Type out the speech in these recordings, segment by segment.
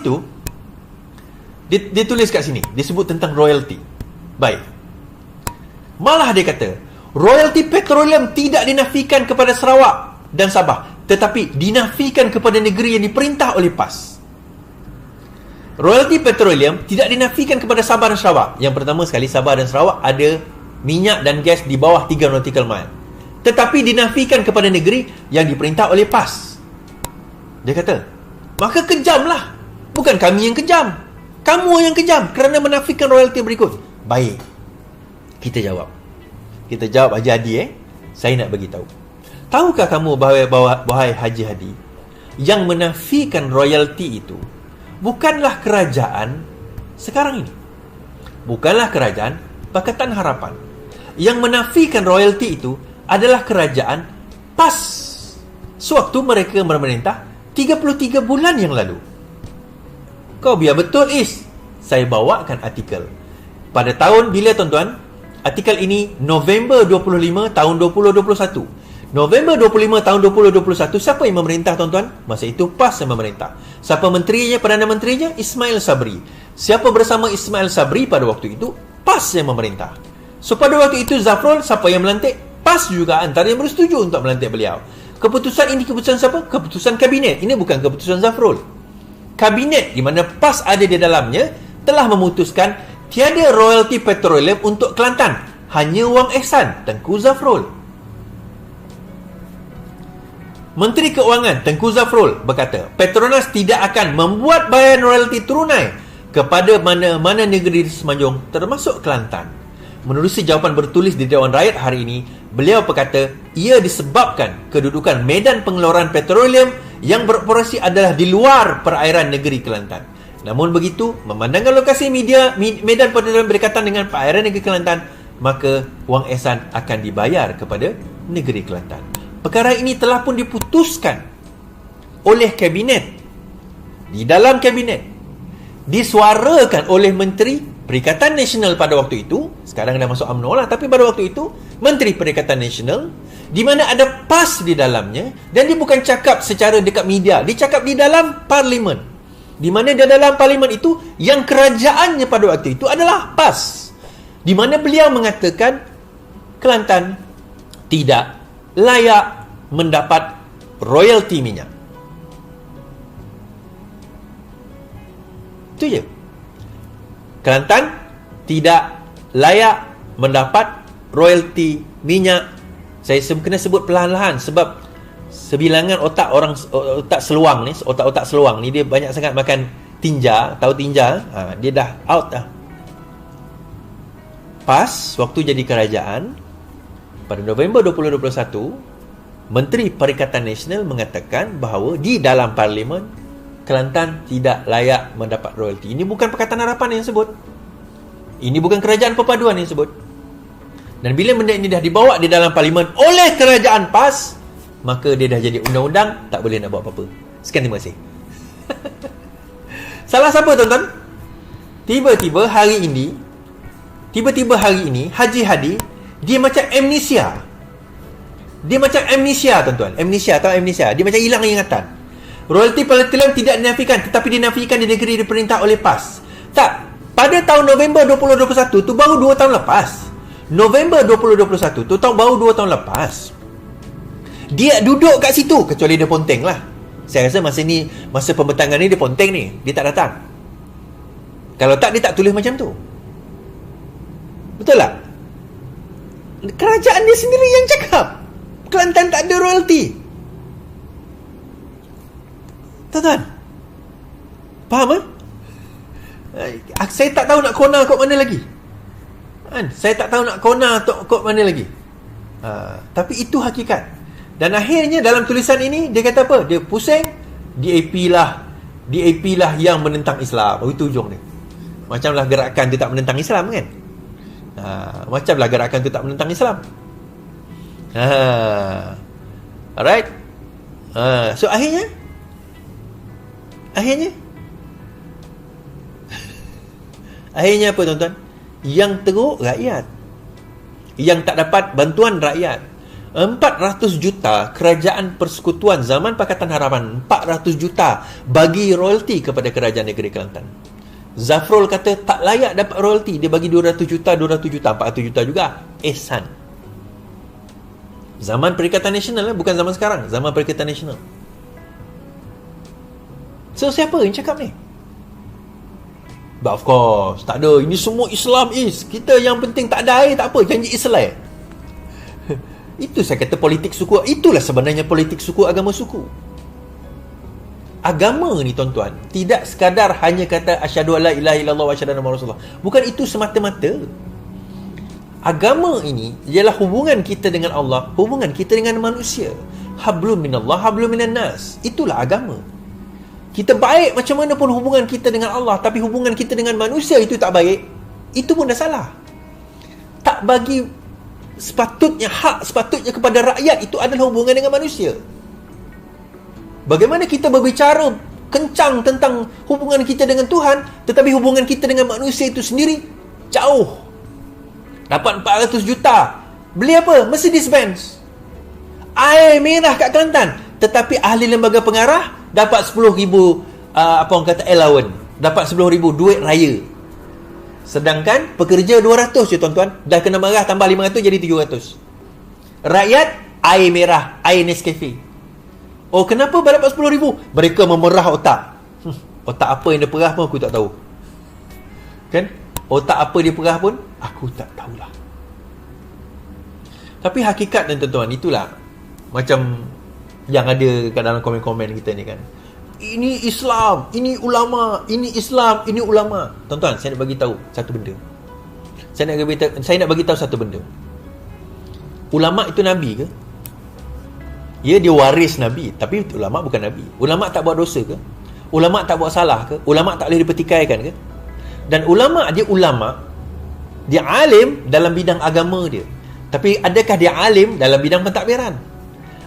itu dia tulis kat sini, dia sebut tentang royalty. Baik, malah dia kata royalty petroleum tidak dinafikan kepada Sarawak dan Sabah, tetapi dinafikan kepada negeri yang diperintah oleh PAS. Royalty petroleum tidak dinafikan kepada Sabah dan Sarawak. Yang pertama sekali, Sabah dan Sarawak ada minyak dan gas di bawah 3 nautical mile, tetapi dinafikan kepada negeri yang diperintah oleh PAS. Dia kata, maka kejamlah. Bukan kami yang kejam, kamu yang kejam kerana menafikan royalty berikut. Baik, kita jawab Haji Hadi. Saya nak bagi tahu. Tahukah kamu wahai Haji Hadi, yang menafikan royalty itu bukanlah kerajaan sekarang ini, bukanlah kerajaan Pakatan Harapan. Yang menafikan royalty itu adalah kerajaan PAS sewaktu mereka memerintah 33 bulan yang lalu. Kau biar betul, Is. Saya bawakan artikel pada tahun bila, tuan-tuan? Artikel ini November 25 tahun 2021. November 25 tahun 2021, siapa yang memerintah, tuan-tuan? Masa itu PAS yang memerintah. Siapa menterinya, Perdana Menterinya? Ismail Sabri. Siapa bersama Ismail Sabri pada waktu itu? PAS yang memerintah. So pada waktu itu Zafrul, siapa yang melantik? PAS juga antara yang bersetuju untuk melantik beliau. Keputusan ini keputusan siapa? Keputusan kabinet. Ini bukan keputusan Zafrul. Kabinet di mana PAS ada di dalamnya telah memutuskan tiada royalty petroleum untuk Kelantan, hanya wang ehsan Tengku Zafrul. Menteri Keuangan Tengku Zafrul berkata, Petronas tidak akan membuat bayaran royalty tunai kepada mana-mana negeri di Semenanjung termasuk Kelantan. Menerusi jawapan bertulis di Dewan Rakyat hari ini, beliau berkata ia disebabkan kedudukan medan pengeluaran petroleum yang beroperasi adalah di luar perairan negeri Kelantan. Namun begitu, memandangkan lokasi medan petroleum berdekatan dengan perairan negeri Kelantan, maka wang ehsan akan dibayar kepada negeri Kelantan. Perkara ini telah pun diputuskan oleh kabinet. Di dalam kabinet disuarakan oleh Menteri Perikatan Nasional pada waktu itu. Sekarang dah masuk UMNO lah, tapi pada waktu itu Menteri Perikatan Nasional, di mana ada PAS di dalamnya. Dan dia bukan cakap secara dekat media, dia cakap di dalam parlimen, di mana di dalam parlimen itu yang kerajaannya pada waktu itu adalah PAS, di mana beliau mengatakan Kelantan tidak layak mendapat royalty minyak. Itu je. Kelantan tidak layak mendapat royalty minyak. Saya kena sebut perlahan-lahan sebab sebilangan otak seluang ni, otak-otak seluang ni, dia banyak sangat makan tinja. Tahu tinja? Dia dah out dah. PAS waktu jadi kerajaan pada November 2021, Menteri Perikatan Nasional mengatakan bahawa di dalam parlimen Kelantan tidak layak mendapat royalty. Ini bukan Pakatan Harapan yang sebut. Ini bukan Kerajaan Perpaduan yang sebut. Dan bila benda ini dah dibawa di dalam parlimen oleh kerajaan PAS, maka dia dah jadi undang-undang, tak boleh nak buat apa-apa. Sekian, terima kasih. Salah siapa, tuan-tuan? Tiba-tiba hari ini Haji Hadi, dia macam amnesia. Tuan-tuan. Amnesia. Dia macam hilang ingatan. Royalty petroleum tidak dinafikan, tetapi dinafikan di negeri diperintah oleh PAS. Tak. Pada tahun November 2021 tu baru 2 tahun lepas. November 2021 tu baru 2 tahun lepas. Dia duduk kat situ, kecuali dia ponteng lah. Saya rasa masa pembentangan ni dia ponteng ni, dia tak datang. Kalau tak, dia tak tulis macam tu. Betul tak? Kerajaan dia sendiri yang cakap Kelantan tak ada royalty. Tuan-tuan, faham kan? Saya tak tahu nak corner kot mana lagi. Saya tak tahu nak corner kot mana lagi. Tapi itu hakikat. Dan akhirnya dalam tulisan ini dia kata apa? Dia pusing, DAP lah yang menentang Islam. Itu ujung dia. Macamlah gerakan tu tak menentang Islam kan? Macamlah gerakan tu tak menentang Islam. Alright. So akhirnya apa, tuan-tuan? Yang teruk rakyat, yang tak dapat bantuan rakyat. 400 juta kerajaan persekutuan zaman Pakatan Harapan, 400 juta bagi royalty kepada kerajaan negeri Kelantan. Zafrul kata tak layak dapat royalty, dia bagi 200 juta, 400 juta juga. Ehsan. Zaman Perikatan Nasional, bukan zaman sekarang, zaman Perikatan Nasional. So siapa yang cakap ni? But of course, tak ada. Ini semua Islam is. Kita yang penting tak ada air, tak apa. Janji Islam. Itu saya kata politik suku. Itulah sebenarnya politik suku, agama suku. Agama ni tuan-tuan, tidak sekadar hanya kata asyhadu alla ilaha illallah wa asyhadu anna muhammadar rasulullah. Bukan itu semata-mata. Agama ini ialah hubungan kita dengan Allah, hubungan kita dengan manusia. Hablum minallah, hablum minan nas. Itulah agama. Kita baik macam mana pun hubungan kita dengan Allah, tapi hubungan kita dengan manusia itu tak baik, itu pun dah salah. Tak bagi sepatutnya kepada rakyat, itu adalah hubungan dengan manusia. Bagaimana kita berbicara kencang tentang hubungan kita dengan Tuhan, tetapi hubungan kita dengan manusia itu sendiri jauh. Dapat 400 juta, beli apa? Mercedes-Benz, air merah kat Kelantan, tetapi ahli lembaga pengarah dapat 10,000 apa orang kata allowance, dapat 10,000 duit raya. Sedangkan pekerja 200 je tuan-tuan, dah kena marah tambah 500 jadi 700. Rakyat air merah, air Nescafe. Oh, kenapa dapat 10,000? Mereka memerah otak. Otak apa yang dia perah pun aku tak tahu. Kan? Otak apa dia perah pun aku tak tahulah. Tapi hakikat tuan-tuan, itulah macam yang ada kat dalam komen-komen kita ni kan. Ini Islam, ini ulama, ini Islam, ini ulama. Tuan-tuan, saya nak bagi tahu satu benda. Saya nak bagi tahu satu benda. Ulama itu nabi ke? Ya, dia waris nabi, tapi ulama bukan nabi. Ulama tak buat dosa ke? Ulama tak buat salah ke? Ulama tak boleh dipertikaikan ke? Dan ulama, dia alim dalam bidang agama dia. Tapi adakah dia alim dalam bidang pentadbiran?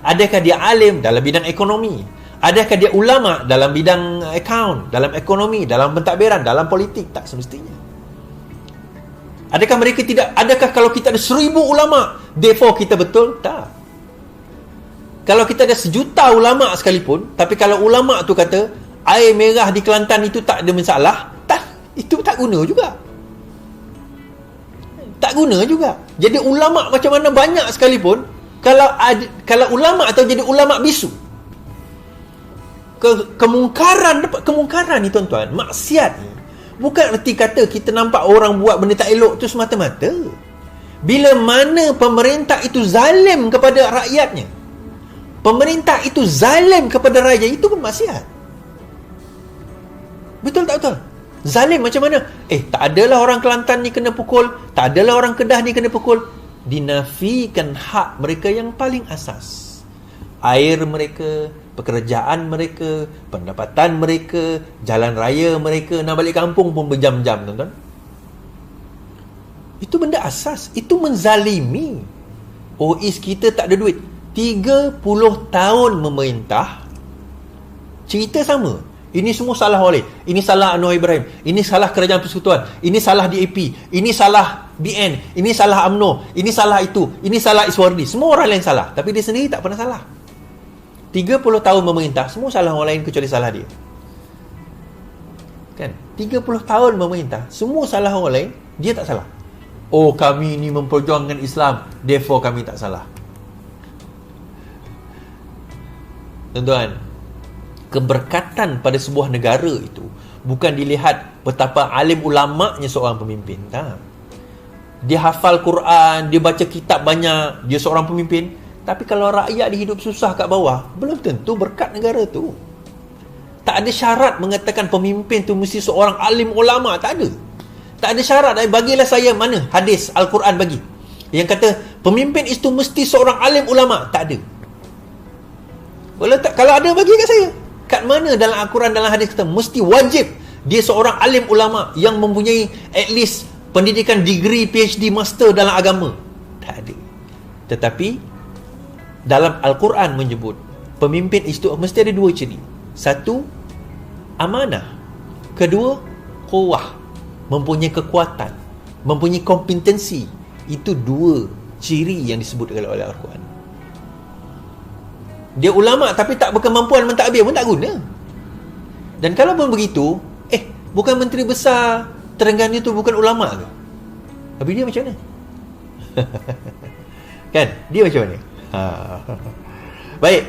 Adakah dia alim dalam bidang ekonomi? Adakah dia ulama dalam bidang akaun, dalam ekonomi, dalam pentadbiran, dalam politik? Tak semestinya. Adakah mereka tidak? Adakah kalau kita ada 1,000 ulama, therefore kita betul? Tak. Kalau kita ada 1,000,000 ulama sekalipun, tapi kalau ulama tu kata air merah di Kelantan itu tak ada masalah, itu tak guna juga. Tak guna juga. Jadi ulama macam mana banyak sekalipun, kalau ulama atau jadi ulama bisu, kemungkaran ni tuan-tuan, maksiat ni bukan erti kata kita nampak orang buat benda tak elok tu semata-mata. Bila mana pemerintah itu zalim kepada rakyatnya, pemerintah itu zalim kepada raja, itu pun maksiat. Betul tak betul? Zalim macam mana? Tak adalah orang Kelantan ni kena pukul, tak adalah orang Kedah ni kena pukul. Dinafikan hak mereka yang paling asas. Air mereka, pekerjaan mereka, pendapatan mereka, jalan raya mereka, nak balik kampung pun berjam-jam, tuan-tuan. Itu benda asas. Itu menzalimi. OIS kita tak ada duit. 30 tahun memerintah, cerita sama. Ini semua salah oleh. Ini salah Anwar Ibrahim. Ini salah Kerajaan Persekutuan. Ini salah DAP. Ini salah BN. Ini salah UMNO. Ini salah itu. Ini salah Iswardi. Semua orang lain salah. Tapi dia sendiri tak pernah salah. 30 tahun memerintah, semua salah orang lain kecuali salah dia. Kan? 30 tahun memerintah, semua salah orang lain, dia tak salah. Oh, kami ni memperjuangkan Islam, therefore kami tak salah. Tuan-tuan, keberkatan pada sebuah negara itu bukan dilihat betapa alim ulama'nya seorang pemimpin. Tak. Dia hafal Quran, dia baca kitab banyak, dia seorang pemimpin. Tapi kalau rakyat dia hidup susah kat bawah, belum tentu berkat negara tu. Tak ada syarat mengatakan pemimpin tu mesti seorang alim ulama. Tak ada. Tak ada syarat. Bagilah saya mana hadis Al-Quran bagi yang kata pemimpin itu mesti seorang alim ulama. Tak ada. Kalau ada, bagi kat saya. Kat mana dalam Al-Quran, dalam hadis kata mesti wajib dia seorang alim ulama yang mempunyai at least pendidikan degree, PhD, master dalam agama? Tak ada. Tetapi dalam Al-Quran menyebut pemimpin itu mesti ada 2 ciri. 1, amanah. 2, quwwah, mempunyai kekuatan, mempunyai kompetensi. Itu 2 ciri yang disebut oleh Al-Quran. Dia ulama tapi tak berkemampuan mentadbir pun tak guna. Dan kalau pun begitu, bukan Menteri Besar Terengganu tu bukan ulama ke? Habis dia macam mana? Kan? Dia macam mana? Baik.